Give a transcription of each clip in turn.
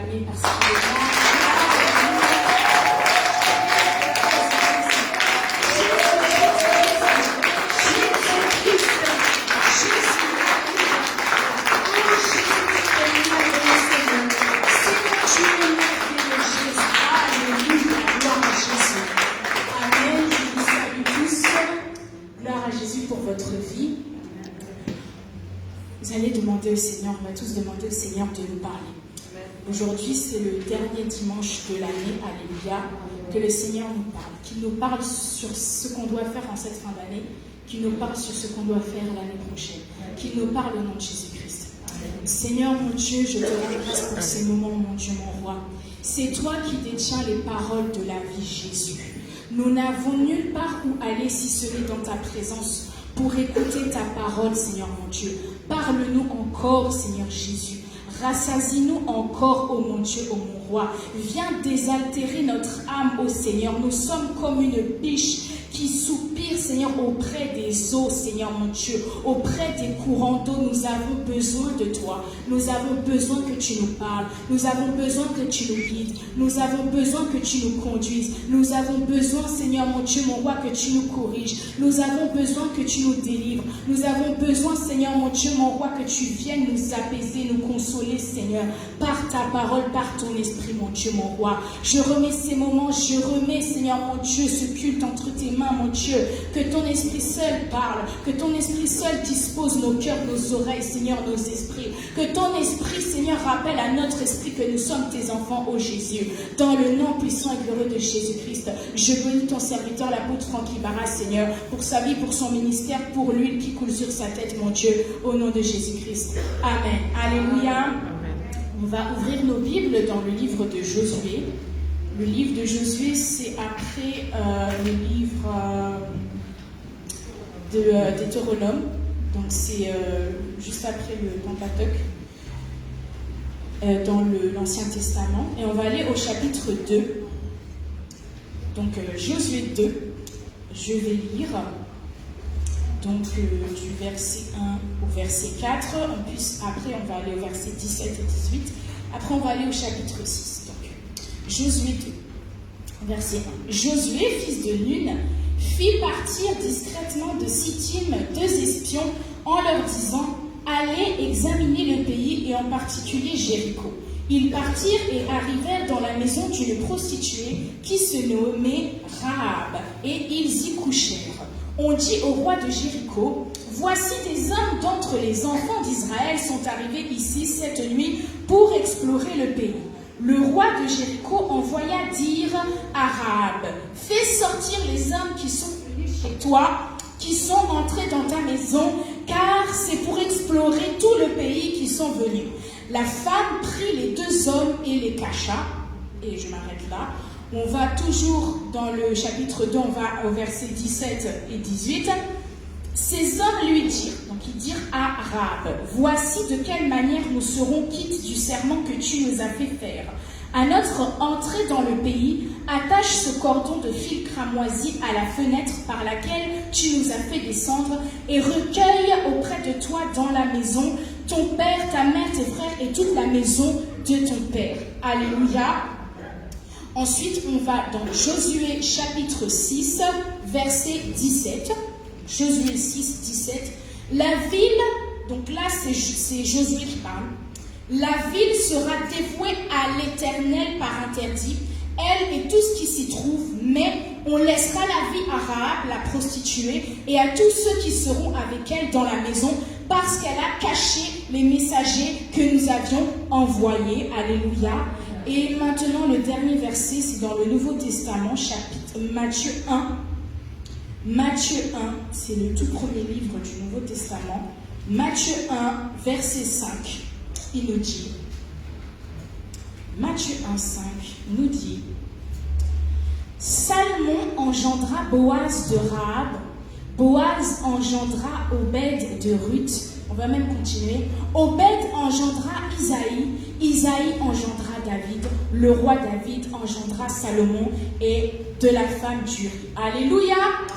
l'acclamer parce qu'il est là. Vous allez demander au Seigneur, on va tous demander au Seigneur de nous parler. Aujourd'hui, c'est le dernier dimanche de l'année, alléluia, que le Seigneur nous parle, qu'il nous parle sur ce qu'on doit faire en cette fin d'année, qu'il nous parle sur ce qu'on doit faire l'année prochaine, qu'il nous parle au nom de Jésus-Christ. Seigneur, mon Dieu, je te rends grâce pour ces moments, mon Dieu, mon roi. C'est toi qui détiens les paroles de la vie, Jésus. Nous n'avons nulle part où aller si ce n'est dans ta présence pour écouter ta parole, Seigneur, mon Dieu. Parle-nous encore, Seigneur Jésus. Rassasie-nous encore, ô mon Dieu, ô mon roi. Viens désaltérer notre âme, ô Seigneur. Nous sommes comme une biche qui soupire, Seigneur, auprès des eaux, Seigneur mon Dieu, auprès des courants d'eau. Nous avons besoin de toi. Nous avons besoin que tu nous parles. Nous avons besoin que tu nous guides. Nous avons besoin que tu nous conduises. Nous avons besoin, Seigneur mon Dieu, mon roi, que tu nous corriges. Nous avons besoin que tu nous délivres. Nous avons besoin, Seigneur mon Dieu, mon roi, que tu viennes nous apaiser, nous consoler, Seigneur, par ta parole, par ton esprit, mon Dieu, mon roi. Je remets ces moments, je remets, Seigneur mon Dieu, ce culte entre tes mains, mon Dieu, que ton esprit seul parle, que ton esprit seul dispose nos cœurs, nos oreilles, Seigneur, nos esprits, que ton esprit, Seigneur, rappelle à notre esprit que nous sommes tes enfants, ô Jésus, dans le nom puissant et glorieux de Jésus-Christ. Je bénis ton serviteur, l'apôtre Francky Barras, Seigneur, pour sa vie, pour son ministère, pour l'huile qui coule sur sa tête, mon Dieu, au nom de Jésus-Christ. Amen. Alléluia. On va ouvrir nos Bibles dans le livre de Josué. Le livre de Josué, c'est après le livre de Deutéronome. Donc c'est juste après le Pentateuque dans l'Ancien Testament. Et on va aller au chapitre 2. Donc Josué 2, je vais lire donc du verset 1 au verset 4. Après on va aller au verset 17 et 18. Après on va aller au chapitre 6. Josué 2, verset 1. Josué, fils de Nun, fit partir discrètement de Sittim 2 espions en leur disant « Allez examiner le pays et en particulier Jéricho. » Ils partirent et arrivèrent dans la maison d'une prostituée qui se nommait Rahab, et ils y couchèrent. On dit au roi de Jéricho « Voici des hommes d'entre les enfants d'Israël sont arrivés ici cette nuit pour explorer le pays. » Le roi de Jéricho envoya dire à Rahab « Fais sortir les hommes qui sont venus chez toi, qui sont entrés dans ta maison, car c'est pour explorer tout le pays qu'ils sont venus. » La femme prit les 2 hommes et les cacha. Et je m'arrête là. On va toujours dans le chapitre 2, on va au verset 17 et 18. Ces hommes lui dirent, donc ils dirent à Rahab, « Voici de quelle manière nous serons quittes du serment que tu nous as fait faire. À notre entrée dans le pays, attache ce cordon de fil cramoisi à la fenêtre par laquelle tu nous as fait descendre et recueille auprès de toi dans la maison ton père, ta mère, tes frères et toute la maison de ton père. » Alléluia. Ensuite, on va dans Josué chapitre 6, verset 17. Josué 6, 17. La ville, donc là c'est Josué qui parle. La ville sera dévouée à l'Éternel par interdit, elle et tout ce qui s'y trouve, mais on laissera la vie à Rahab, la prostituée, et à tous ceux qui seront avec elle dans la maison, parce qu'elle a caché les messagers que nous avions envoyés. Alléluia. Et maintenant, le dernier verset, c'est dans le Nouveau Testament, chapitre Matthieu 1. Matthieu 1, c'est le tout premier livre du Nouveau Testament. Matthieu 1, verset 5, il nous dit, Matthieu 1, 5 nous dit, Salmon engendra Boaz de Rahab, Boaz engendra Obed de Ruth, on va même continuer, Obed engendra Isaïe, Isaïe engendra David, le roi David engendra Salomon et de la femme d'Uri. Alléluia.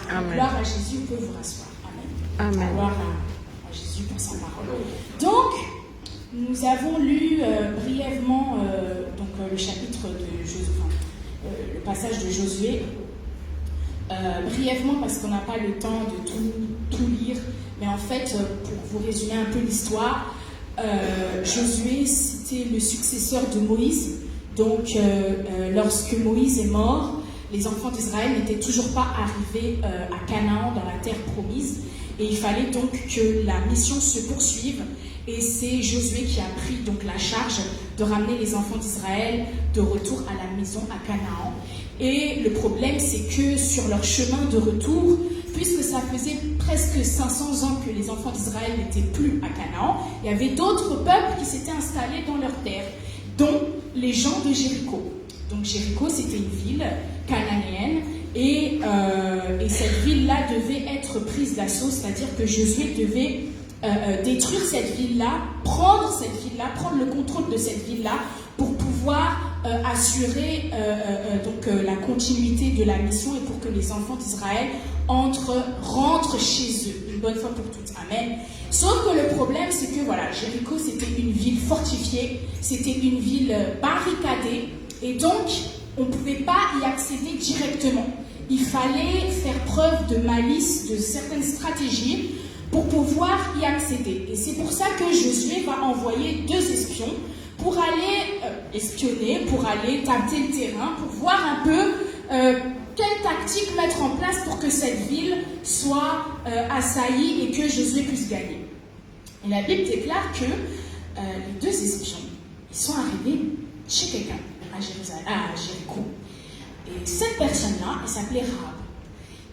Amen. Gloire à Jésus, vous pouvez vous rasseoir. Amen. Amen. Gloire à Jésus pour sa parole. Donc, nous avons lu brièvement le chapitre de Josué, le passage de Josué, brièvement parce qu'on n'a pas le temps de tout lire, mais en fait, pour vous résumer un peu l'histoire, Josué, c'était le successeur de Moïse. Donc, lorsque Moïse est mort, les enfants d'Israël n'étaient toujours pas arrivés à Canaan, dans la terre promise. Et il fallait donc que la mission se poursuive. Et c'est Josué qui a pris donc la charge de ramener les enfants d'Israël de retour à la maison à Canaan. Et le problème, c'est que sur leur chemin de retour, puisque ça faisait presque 500 ans que les enfants d'Israël n'étaient plus à Canaan, il y avait d'autres peuples qui s'étaient installés dans leur terre, dont les gens de Jéricho. Donc Jéricho, c'était une ville cananéenne, et cette ville-là devait être prise d'assaut, c'est-à-dire que Josué devait détruire cette ville-là, prendre le contrôle de cette ville-là pour pouvoir assurer la continuité de la mission et pour que les enfants d'Israël rentrent chez eux, une bonne fois pour toutes. Amen. Sauf que le problème, c'est que voilà, Jéricho, c'était une ville fortifiée, c'était une ville barricadée, et donc on ne pouvait pas y accéder directement. Il fallait faire preuve de malice, de certaines stratégies pour pouvoir y accéder. Et c'est pour ça que Josué va envoyer 2 espions pour aller espionner, pour aller tâter le terrain, pour voir un peu quelle tactique mettre en place pour que cette ville soit assaillie et que Josué puisse gagner. Et la Bible déclare que les 2 espions, ils sont arrivés chez quelqu'un à Jéricho. Et cette personne-là, elle s'appelait Rahab.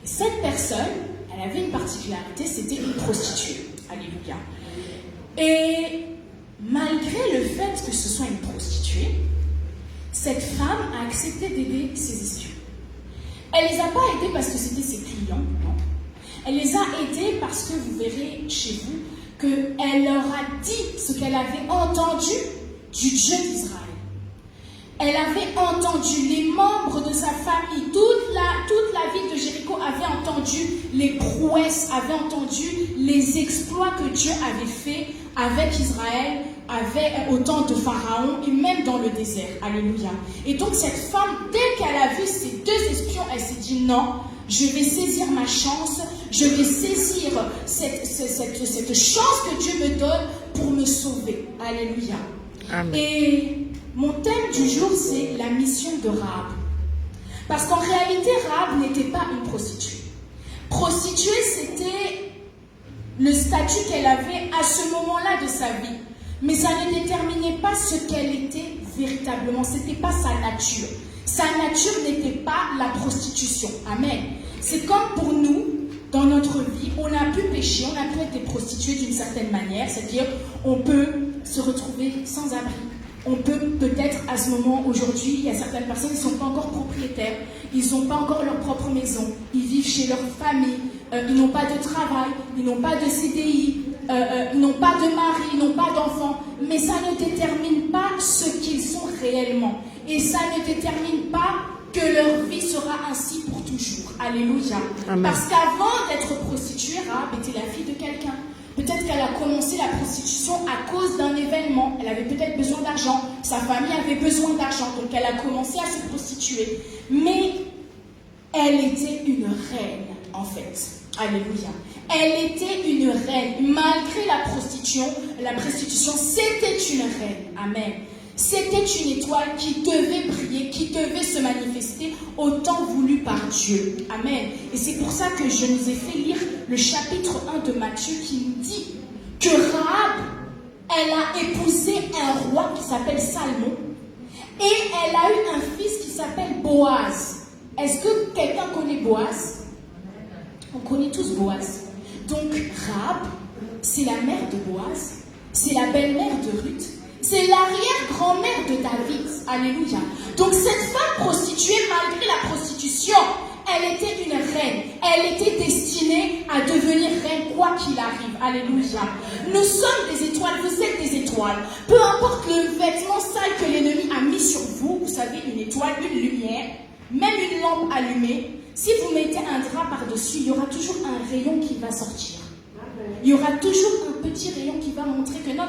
Et cette personne, elle avait une particularité, c'était une prostituée. Alléluia. Et malgré le fait que ce soit une prostituée, cette femme a accepté d'aider ses espions. Elle ne les a pas aidés parce que c'était ses clients, non. Elle les a aidés parce que vous verrez chez vous qu'elle leur a dit ce qu'elle avait entendu du Dieu d'Israël. Elle avait entendu, les membres de sa famille, toute la ville de Jéricho avait entendu les prouesses, avait entendu les exploits que Dieu avait fait avec Israël, au temps de Pharaon et même dans le désert. Alléluia. Et donc cette femme, dès qu'elle a vu ces 2 espions, elle s'est dit non, je vais saisir ma chance, je vais saisir cette chance que Dieu me donne pour me sauver. Alléluia. Amen. Et mon thème du jour, c'est la mission de Rahab. Parce qu'en réalité, Rahab n'était pas une prostituée. Prostituée, c'était le statut qu'elle avait à ce moment-là de sa vie. Mais ça ne déterminait pas ce qu'elle était véritablement. Ce n'était pas sa nature. Sa nature n'était pas la prostitution. Amen. C'est comme pour nous, dans notre vie, on a pu pécher, on a pu être des prostituées d'une certaine manière. C'est-à-dire, on peut se retrouver sans abri. On peut peut-être à ce moment, aujourd'hui, il y a certaines personnes qui ne sont pas encore propriétaires, ils n'ont pas encore leur propre maison, ils vivent chez leur famille, ils n'ont pas de travail, ils n'ont pas de CDI, ils n'ont pas de mari, ils n'ont pas d'enfants, mais ça ne détermine pas ce qu'ils sont réellement. Et ça ne détermine pas que leur vie sera ainsi pour toujours. Alléluia. Amen. Parce qu'avant d'être prostituée, Rahab était la fille de quelqu'un. Peut-être qu'elle a commencé la prostitution à cause d'un événement. Elle avait peut-être besoin d'argent. Sa famille avait besoin d'argent. Donc elle a commencé à se prostituer. Mais elle était une reine, en fait. Alléluia. Elle était une reine. Malgré la prostitution, c'était une reine. Amen. C'était une étoile qui devait briller, qui devait se manifester au temps voulu par Dieu. Amen. Et c'est pour ça que je nous ai fait lire le chapitre 1 de Matthieu qui nous dit que Rahab, elle a épousé un roi qui s'appelle Salmon et elle a eu un fils qui s'appelle Boaz. Est-ce que quelqu'un connaît Boaz? On connaît tous Boaz. Donc Rahab, c'est la mère de Boaz, c'est la belle-mère de Ruth. C'est l'arrière-grand-mère de David. Alléluia. Donc cette femme prostituée, malgré la prostitution, elle était une reine. Elle était destinée à devenir reine quoi qu'il arrive. Alléluia. Nous sommes des étoiles, vous êtes des étoiles. Peu importe le vêtement sale que l'ennemi a mis sur vous, vous savez, une étoile, une lumière, même une lampe allumée, si vous mettez un drap par-dessus, il y aura toujours un rayon qui va sortir. Il y aura toujours un petit rayon qui va montrer que non,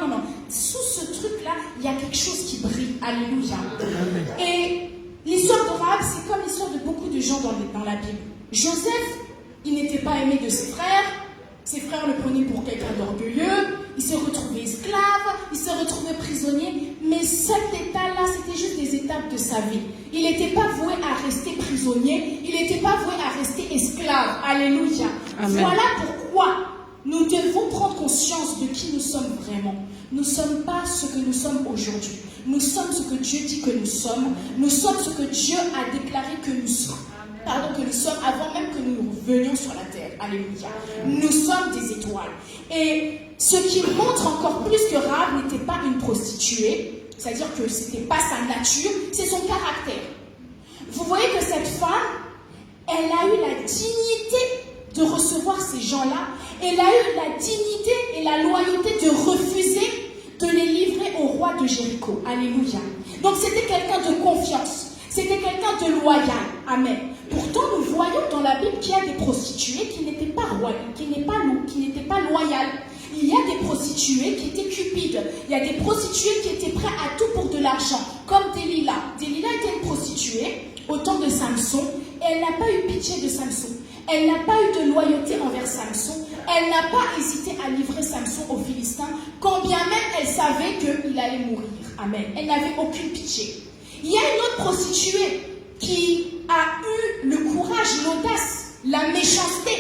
sous ce truc-là, il y a quelque chose qui brille. Alléluia. Et l'histoire de Rahab, c'est comme l'histoire de beaucoup de gens dans la Bible. Joseph, il n'était pas aimé de ses frères. Ses frères le prenaient pour quelqu'un d'orgueilleux. Il s'est retrouvé esclave, il s'est retrouvé prisonnier. Mais cet état-là, c'était juste des étapes de sa vie. Il n'était pas voué à rester prisonnier. Il n'était pas voué à rester esclave. Alléluia. Amen. Voilà pourquoi nous devons prendre conscience de qui nous sommes vraiment. Nous ne sommes pas ce que nous sommes aujourd'hui. Nous sommes ce que Dieu dit que nous sommes. Nous sommes ce que Dieu a déclaré que nous sommes. Que nous sommes avant même que nous venions sur la terre. Alléluia. Nous sommes des étoiles. Et ce qui montre encore plus que Rahab n'était pas une prostituée, c'est-à-dire que ce n'était pas sa nature, c'est son caractère. Vous voyez que cette femme, elle a eu la dignité de recevoir ces gens-là. Elle a eu la dignité et la loyauté de refuser de les livrer au roi de Jéricho. Alléluia. Donc c'était quelqu'un de confiance. C'était quelqu'un de loyal. Amen. Pourtant, nous voyons dans la Bible qu'il y a des prostituées qui n'étaient pas royales, qui n'étaient pas loyales. Il y a des prostituées qui étaient cupides. Il y a des prostituées qui étaient prêtes à tout pour de l'argent, comme Delilah. Delilah était une prostituée au temps de Samson. Et elle n'a pas eu pitié de Samson. Elle n'a pas eu de loyauté envers Samson. Elle n'a pas hésité à livrer Samson aux Philistins, quand bien même elle savait qu'il allait mourir. Amen. Elle n'avait aucune pitié. Il y a une autre prostituée qui a eu le courage, l'audace, la méchanceté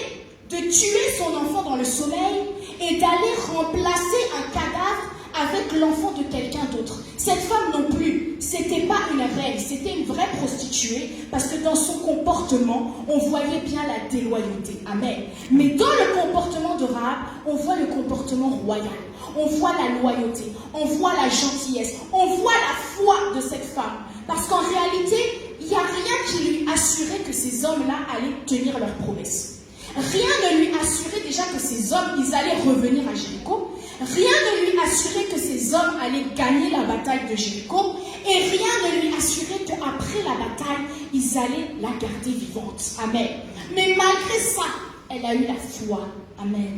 de tuer son enfant dans le sommeil et d'aller remplacer un cadavre avec l'enfant de quelqu'un d'autre. Cette femme non plus, c'était pas une reine, c'était une vraie prostituée, parce que dans son comportement, on voyait bien la déloyauté. Amen. Mais dans le comportement de Rahab, on voit le comportement royal. On voit la loyauté, on voit la gentillesse, on voit la foi de cette femme. Parce qu'en réalité, il n'y a rien qui lui assurait que ces hommes-là allaient tenir leurs promesses. Rien ne lui assurait déjà que ces hommes, ils allaient revenir à Jéricho. Rien ne lui assurait que ces hommes allaient gagner la bataille de Jéricho. Et rien ne lui assurait qu'après la bataille, ils allaient la garder vivante. Amen. Mais malgré ça, elle a eu la foi. Amen.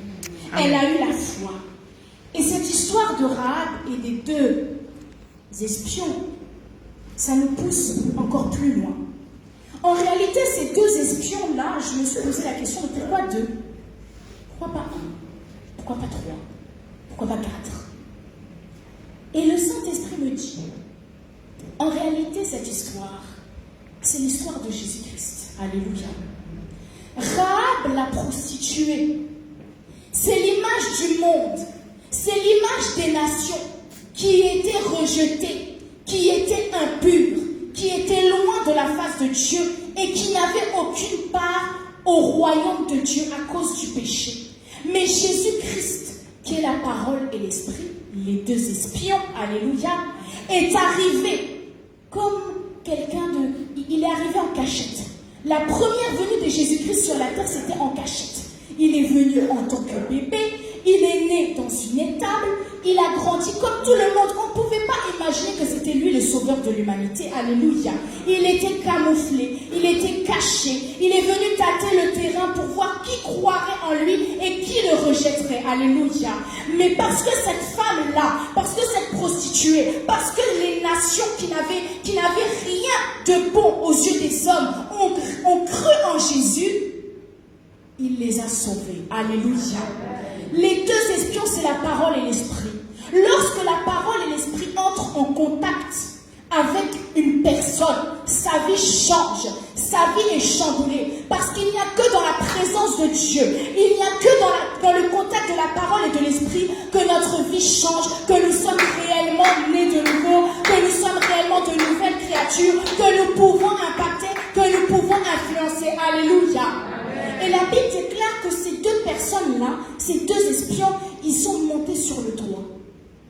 Elle a eu la foi. Et cette histoire de Rahab et des deux espions, ça nous pousse encore plus loin. En réalité, ces deux espions-là, je me suis posé la question de pourquoi deux? Pourquoi pas un? Pourquoi pas trois? Pourquoi pas quatre? Et le Saint-Esprit me dit, en réalité, cette histoire, c'est l'histoire de Jésus-Christ. Alléluia. Rahab, la prostituée, c'est l'image du monde, c'est l'image des nations qui étaient rejetées, qui étaient impures, qui étaient loin de la face de Dieu et qui n'avaient aucune part au royaume de Dieu à cause du péché. Mais Jésus-Christ, qui est la parole et l'esprit, les deux espions, alléluia, est arrivé comme quelqu'un de... Il est arrivé en cachette. La première venue de Jésus-Christ sur la terre, c'était en cachette. Il est venu en tant que bébé, il est né dans une étable, il a grandi comme tout le monde. On ne pouvait pas imaginer que c'était lui le sauveur de l'humanité. Alléluia. Il était camouflé, il était caché. Il est venu tâter le terrain pour voir qui croirait en lui et qui le rejetterait. Alléluia. Mais parce que cette femme-là, parce que cette prostituée, parce que les nations qui n'avaient rien de bon aux yeux des hommes ont cru en Jésus, il les a sauvés. Alléluia. Les deux espions, c'est la parole et l'esprit. Lorsque la parole et l'esprit entrent en contact avec une personne, sa vie change, sa vie est chamboulée. Parce qu'il n'y a que dans la présence de Dieu, il n'y a que dans le contact de la parole et de l'esprit que notre vie change, que nous sommes réellement nés de nouveau, que nous sommes réellement de nouvelles créatures, que nous pouvons impacter, que nous pouvons influencer. Alléluia. Et la Bible déclare que ces deux personnes-là, ces deux espions, ils sont montés sur le toit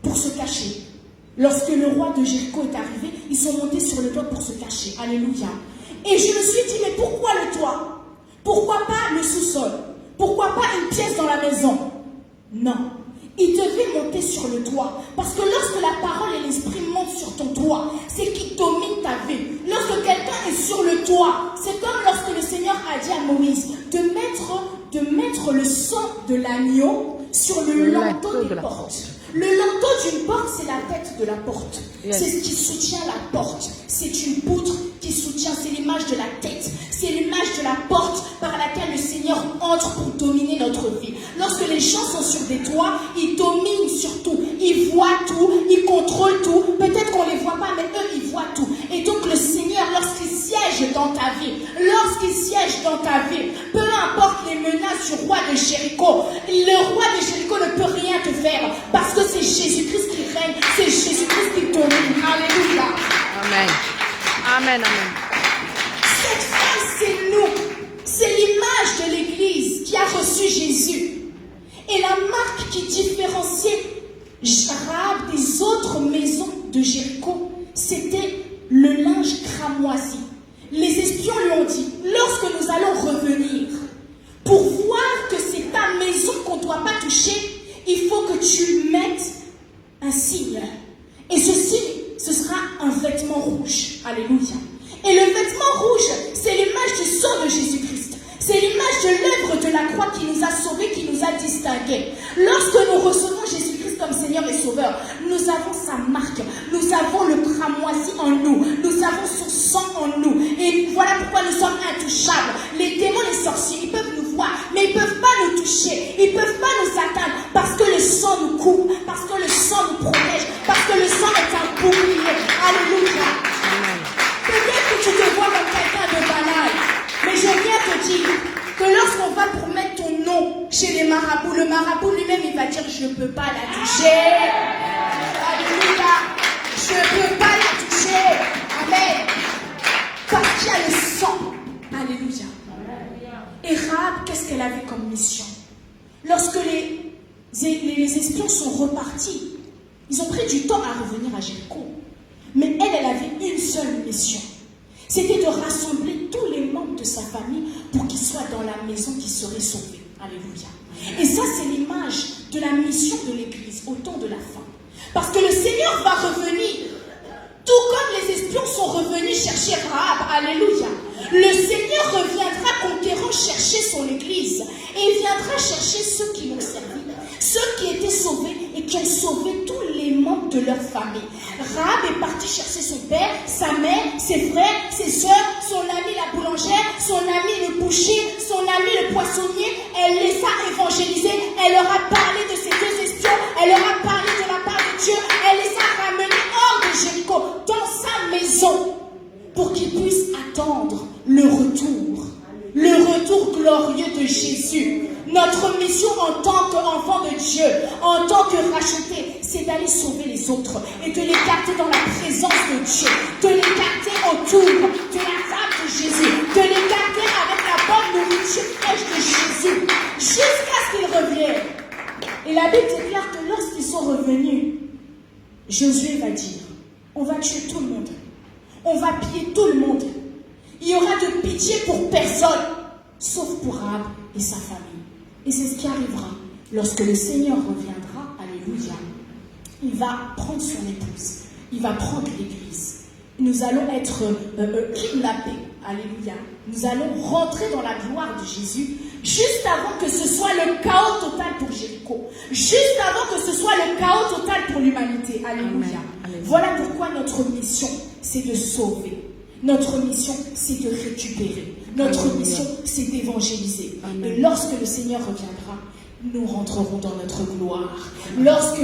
pour se cacher. Lorsque le roi de Jéricho est arrivé, ils sont montés sur le toit pour se cacher. Alléluia. Et je me suis dit, mais pourquoi le toit? Pourquoi pas le sous-sol? Pourquoi pas une pièce dans la maison? Non. Ils devaient monter sur le toit. Parce que lorsque la parole et l'esprit montent sur ton toit, c'est qu'ils dominent ta vie. Lorsque quelqu'un est sur le toit, c'est comme lorsque le Seigneur a dit à Moïse de mettre le sang de l'agneau sur le linteau des portes. Le linteau d'une porte, c'est la tête de la porte. Yes. C'est ce qui soutient la porte. C'est une poutre qui soutient, c'est l'image de la tête. C'est l'image de la porte par laquelle le Seigneur entre pour dominer notre vie. Lorsque les gens sont sur des toits, ils dominent sur tout. Ils voient tout, ils contrôlent tout. Peut-être qu'on ne les voit pas, mais eux, ils voient tout. Et donc le Seigneur, lorsqu'il siège dans ta vie, peu importe les menaces du roi de Jéricho, le roi de Jéricho ne peut rien te faire parce que c'est Jésus-Christ qui règne, c'est Jésus-Christ qui domine. Alléluia. Amen. Amen, amen. Cette femme, c'est nous. C'est l'image de l'Église qui a reçu Jésus. Et la marque qui différenciait Rahab des autres maisons de Jéricho, c'était le linge cramoisi. Les espions lui ont dit, lorsque nous allons revenir, pour voir que c'est ta maison qu'on ne doit pas toucher, il faut que tu mettes un signe. Et ce signe, ce sera un vêtement rouge. Alléluia. Et le vêtement rouge, c'est l'image du sang de Jésus-Christ. C'est l'image de l'œuvre de la croix qui nous a sauvés, qui nous a distingués. Lorsque nous recevons Jésus-Christ comme Seigneur et Sauveur, nous avons sa marque. Nous avons le cramoisi en nous. Nous avons son sang en nous. Et voilà pourquoi nous sommes intouchables. Les démons, les sorciers, ils peuvent nous voir, mais ils ne peuvent pas nous toucher. Ils ne peuvent pas nous atteindre parce que le sang nous couvre, parce que le sang nous protège, parce que le sang est un bouclier. Alléluia. Peut-être que tu te vois comme quelqu'un de banal, mais je viens te dire que lorsqu'on va pour mettre ton nom chez les marabouts, le marabout lui-même, il va dire, je ne peux pas la toucher. Alléluia. Je ne peux pas la toucher. Amen. Parce qu'il y a le sang. Alléluia. Et Rahab, qu'est-ce qu'elle avait comme mission? Lorsque les espions sont repartis, ils ont pris du temps à revenir à Jéricho. Mais elle avait une seule mission. C'était de rassembler tous les membres de sa famille pour qu'ils soient dans la maison qui serait sauvée. Alléluia. Et ça, c'est l'image de la mission de l'Église au temps de la fin. Parce que le Seigneur va revenir, tout comme les espions sont revenus chercher Rahab. Alléluia. Le Seigneur reviendra conquérant chercher son Église. Et il viendra chercher ceux qui l'ont servi, ceux qui étaient sauvés et qui ont sauvé tous les membres de leur famille. Rahab est partie chercher son père, sa mère, ses frères, ses soeurs, son ami la boulangère, son ami le boucher, son ami le poissonnier. Elle les a évangélisés, elle leur a parlé de ces deux espions, elle leur a parlé de la part de Dieu, elle les a ramenés hors de Jéricho, dans sa maison, pour qu'ils puissent attendre le retour glorieux de Jésus. Notre mission en tant qu'enfant de Dieu, en tant que racheté, c'est d'aller sauver les autres et de les garder dans la présence de Dieu, de les garder autour de la table de Jésus, de les garder avec la bonne nourriture fraîche de Jésus, jusqu'à ce qu'ils reviennent. Et la Bible déclare que lorsqu'ils sont revenus, Josué va dire, on va tuer tout le monde, on va piller tout le monde. Il y aura de pitié pour personne, sauf pour Rahab et sa famille. Et c'est ce qui arrivera lorsque le Seigneur reviendra. Alléluia. Il va prendre son épouse. Il va prendre l'Église. Nous allons être kidnappés. Alléluia. Nous allons rentrer dans la gloire de Jésus juste avant que ce soit le chaos total pour Jéricho. Juste avant que ce soit le chaos total pour l'humanité. Alléluia. Amen. Voilà pourquoi notre mission, c'est de sauver. Notre mission, c'est de récupérer. Notre mission, c'est d'évangéliser. Et lorsque le Seigneur reviendra, nous rentrerons dans notre gloire. Lorsque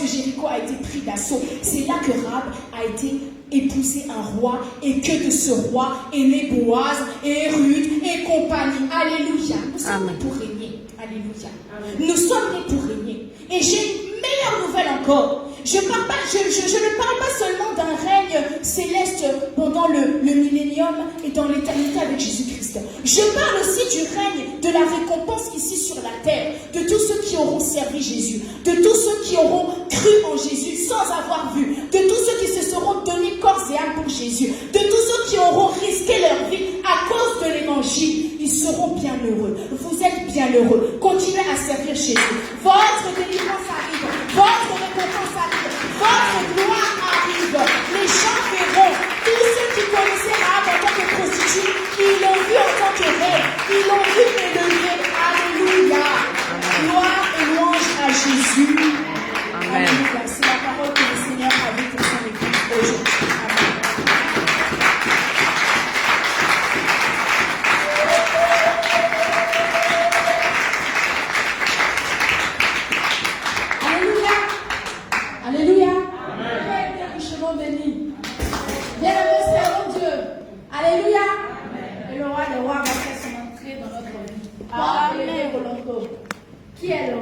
Jéricho a été pris d'assaut, c'est là que Rahab a été épousé un roi, et que de ce roi est né Boaz et Ruth et compagnie. Alléluia. Nous sommes nés pour régner. Alléluia. Nous sommes nés pour régner. Et j'ai une meilleure nouvelle encore. Je ne parle pas seulement d'un règne céleste pendant le millénium et dans l'éternité avec Jésus-Christ. Je parle aussi du règne de la récompense ici sur la terre, de tous ceux qui auront servi Jésus, de tous ceux qui auront cru en Jésus sans avoir vu, de tous ceux qui se seront donnés corps et âme pour Jésus, de tous ceux qui auront risqué leur vie à cause de l'évangile. Ils seront bien heureux. Vous êtes bien heureux. Continuez à servir Jésus. Votre délivrance arrive. Votre récompense arrive. Votre gloire arrive. Les gens verront. Tous ceux qui connaissaient Rahab en tant que prostituée, ils l'ont vu en tant que reine. Ils l'ont vu sont bénis. Bien-aimés, servons Dieu. Alléluia. Et le roi des rois va faire son entrée dans notre vie. Amen. Qui est le roi?